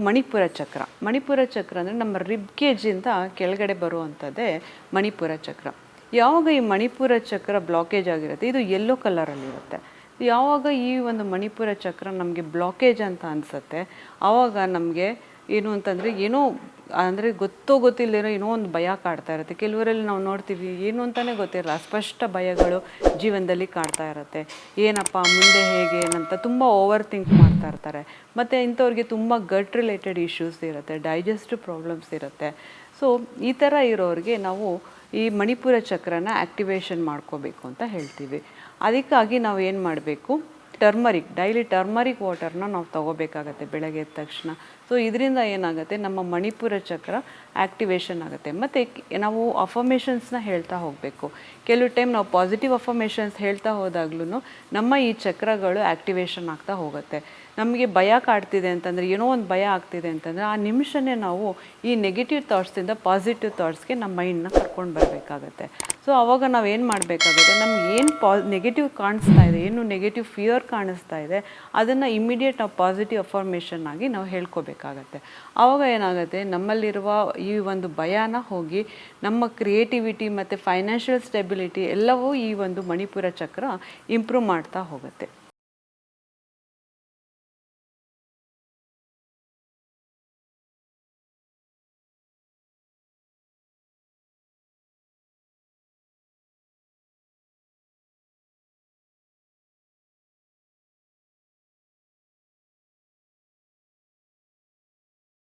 ಮಣಿಪುರ ಚಕ್ರ. ಮಣಿಪುರ ಚಕ್ರ ಅಂದರೆ ನಮ್ಮ ರಿಬ್ ಕೇಜಿಂದ ಕೆಳಗಡೆ ಬರುವಂಥದ್ದೇ ಮಣಿಪುರ ಚಕ್ರ. ಯಾವಾಗ ಈ ಮಣಿಪುರ ಚಕ್ರ ಬ್ಲಾಕೇಜ್ ಆಗಿರುತ್ತೆ, ಇದು ಯೆಲ್ಲೋ ಕಲರಲ್ಲಿರುತ್ತೆ. ಯಾವಾಗ ಈ ಒಂದು ಮಣಿಪುರ ಚಕ್ರ ನಮಗೆ ಬ್ಲಾಕೇಜ್ ಅಂತ ಅನಿಸುತ್ತೆ, ಆವಾಗ ನಮಗೆ ಏನು ಅಂತಂದರೆ ಏನೋ ಅಂದರೆ ಗೊತ್ತಿಲ್ಲದಿರೋ ಏನೋ ಒಂದು ಭಯ ಕಾಡ್ತಾ ಇರುತ್ತೆ. ಕೆಲವರಲ್ಲಿ ನಾವು ನೋಡ್ತೀವಿ ಏನು ಅಂತಲೇ ಗೊತ್ತಿರಲ್ಲ, ಅಸ್ಪಷ್ಟ ಭಯಗಳು ಜೀವನದಲ್ಲಿ ಕಾಡ್ತಾ ಇರುತ್ತೆ. ಏನಪ್ಪ ಮುಂದೆ ಹೇಗೆ ಏನಂತ ತುಂಬ ಓವರ್ ಥಿಂಕ್ ಮಾಡ್ತಾ ಇರ್ತಾರೆ. ಮತ್ತು ಇಂಥವ್ರಿಗೆ ತುಂಬ ಗಟ್ ರಿಲೇಟೆಡ್ ಇಶ್ಯೂಸ್ ಇರುತ್ತೆ, ಡೈಜೆಸ್ಟಿವ್ ಪ್ರಾಬ್ಲಮ್ಸ್ ಇರುತ್ತೆ. ಸೊ ಈ ಥರ ಇರೋರಿಗೆ ನಾವು ಈ ಮಣಿಪುರ ಚಕ್ರನ ಆ್ಯಕ್ಟಿವೇಶನ್ ಮಾಡ್ಕೋಬೇಕು ಅಂತ ಹೇಳ್ತೀವಿ. ಅದಕ್ಕಾಗಿ ನಾವು ಏನು ಮಾಡಬೇಕು, ಡೈಲಿ ಟರ್ಮರಿಕ್ ವಾಟರ್ನ ನಾವು ತೊಗೋಬೇಕಾಗತ್ತೆ ಬೆಳಗ್ಗೆ ಎದ್ದ ತಕ್ಷಣ. ಸೊ ಇದರಿಂದ ಏನಾಗುತ್ತೆ, ನಮ್ಮ ಮಣಿಪುರ ಚಕ್ರ ಆ್ಯಕ್ಟಿವೇಶನ್ ಆಗುತ್ತೆ. ಮತ್ತು ನಾವು ಅಫರ್ಮೇಷನ್ಸ್ನ ಹೇಳ್ತಾ ಹೋಗಬೇಕು. ಕೆಲವು ಟೈಮ್ ನಾವು ಪಾಸಿಟಿವ್ ಅಫರ್ಮೇಷನ್ಸ್ ಹೇಳ್ತಾ ಹೋದಾಗ್ಲೂ ನಮ್ಮ ಈ ಚಕ್ರಗಳು ಆ್ಯಕ್ಟಿವೇಶನ್ ಆಗ್ತಾ ಹೋಗುತ್ತೆ. ನಮಗೆ ಭಯ ಕಾಡ್ತಿದೆ ಅಂತಂದರೆ, ಏನೋ ಒಂದು ಭಯ ಆಗ್ತಿದೆ ಅಂತಂದರೆ, ಆ ನಿಮಿಷನೇ ನಾವು ಈ ನೆಗೆಟಿವ್ ಥಾಟ್ಸಿಂದ ಪಾಸಿಟಿವ್ ಥಾಟ್ಸ್ಗೆ ನಮ್ಮ ಮೈಂಡನ್ನ ಕರ್ಕೊಂಡು ಬರಬೇಕಾಗತ್ತೆ. ಸೊ ಆವಾಗ ನಾವು ಏನು ಮಾಡಬೇಕಾಗುತ್ತೆ, ನಮ್ಗೆ ಏನು ನೆಗೆಟಿವ್ ಕಾಣಿಸ್ತಾ ಇದೆ, ಏನು ನೆಗೆಟಿವ್ ಫಿಯರ್ ಕಾಣಿಸ್ತಾ ಇದೆ, ಅದನ್ನು ಇಮ್ಮಿಡಿಯೇಟ್ ನಾವು ಪಾಸಿಟಿವ್ ಅಫರ್ಮೇಷನ್ ಆಗಿ ನಾವು ಹೇಳ್ಕೋಬೇಕಾಗತ್ತೆ. ಆವಾಗ ಏನಾಗುತ್ತೆ, ನಮ್ಮಲ್ಲಿರುವ ಈ ಒಂದು ಭಯನ ಹೋಗಿ ನಮ್ಮ ಕ್ರಿಯೇಟಿವಿಟಿ ಮತ್ತು ಫೈನಾನ್ಷಿಯಲ್ ಸ್ಟೆಬಿಲಿಟಿ ಎಲ್ಲವೂ ಈ ಒಂದು ಮಣಿಪುರ ಚಕ್ರ ಇಂಪ್ರೂವ್ ಮಾಡ್ತಾ ಹೋಗುತ್ತೆ.